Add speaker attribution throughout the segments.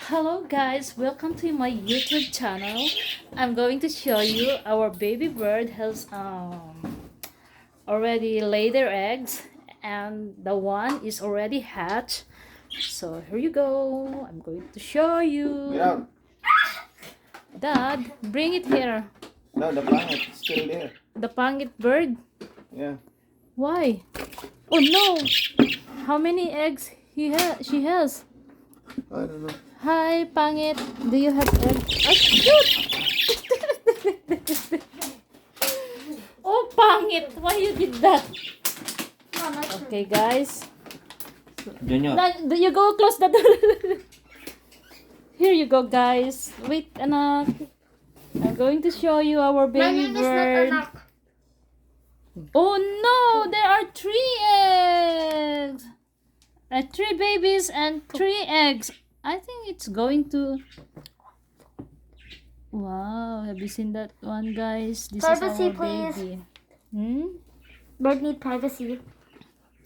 Speaker 1: Hello guys, welcome to my YouTube channel. I'm going to show you our baby bird has already laid their eggs and the one is already hatched. So here you go. I'm going to show you.
Speaker 2: Get out.
Speaker 1: Dad, bring it here.
Speaker 2: No, the planet is still there.
Speaker 1: The pangit bird.
Speaker 2: Yeah.
Speaker 1: Why? Oh no. How many eggs she has?
Speaker 2: I don't know.
Speaker 1: Hi, Pangit. Do you have eggs? Oh, shoot! Oh, Pangit. Why you did that? Okay, guys.
Speaker 2: Junior.
Speaker 1: You go close the door. Here you go, guys. Wait, anak. I'm going to show you our baby bird. Oh, no. There are 3 eggs. 3 babies and 3 eggs. I think it's going to... Wow, have you seen that one, guys? This
Speaker 3: Privacy,
Speaker 1: is our
Speaker 3: please.
Speaker 1: baby.
Speaker 3: Bird need privacy.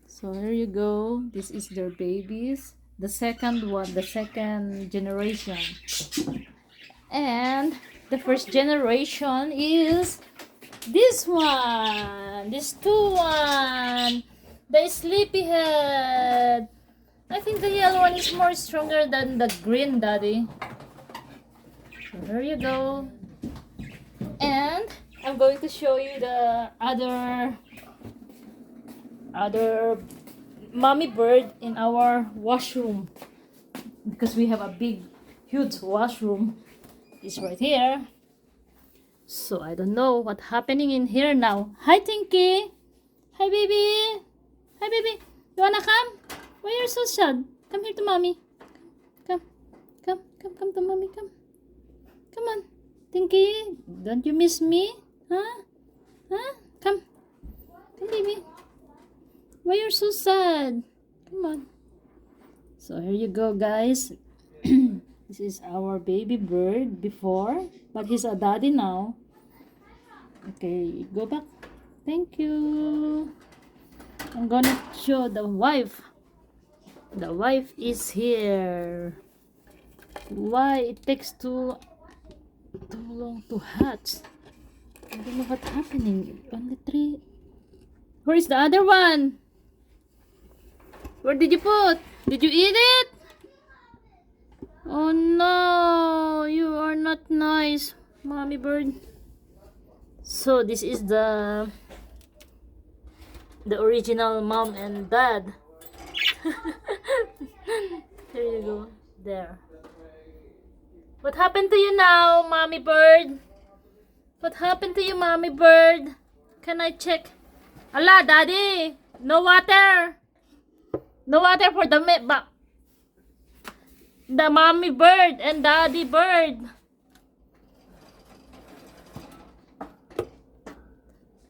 Speaker 1: So here you go. This is their babies. The second one, the second generation. And the first generation is this one. This 2-1. The sleepyhead. I think the yellow one is more stronger than the green, Daddy. So there you go. And I'm going to show you the other mommy bird in our washroom. Because we have a big, huge washroom. It's right here. So I don't know what's happening in here now. Hi, Tinky. Hi, baby. Hi, baby. You wanna come? Why you're so sad? Come here to mommy. Come to mommy. Come on. Tinky, don't you miss me? Huh? Come, baby. Why you're so sad? Come on. So here you go, guys. This is our baby bird before, but he's a daddy now. Okay, go back. Thank you. I'm gonna show the wife. The wife is here. Why it takes too long to hatch? I don't know what's happening. Only 3. Where is the other one? Where did you put? Did you eat it? Oh no, you are not nice, mommy bird. So this is the original mom and dad. Here you go. There. What happened to you now, mommy bird? What happened to you, mommy bird? Can I check? Ala, daddy! No water! No water for the mommy bird and daddy bird.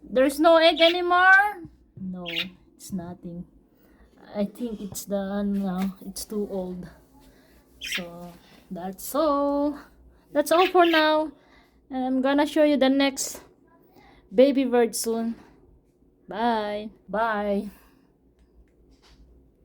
Speaker 1: There's no egg anymore? No, it's nothing. I think it's done now. It's too old. So that's all. That's all for now. And I'm gonna show you the next baby bird soon. Bye. Bye.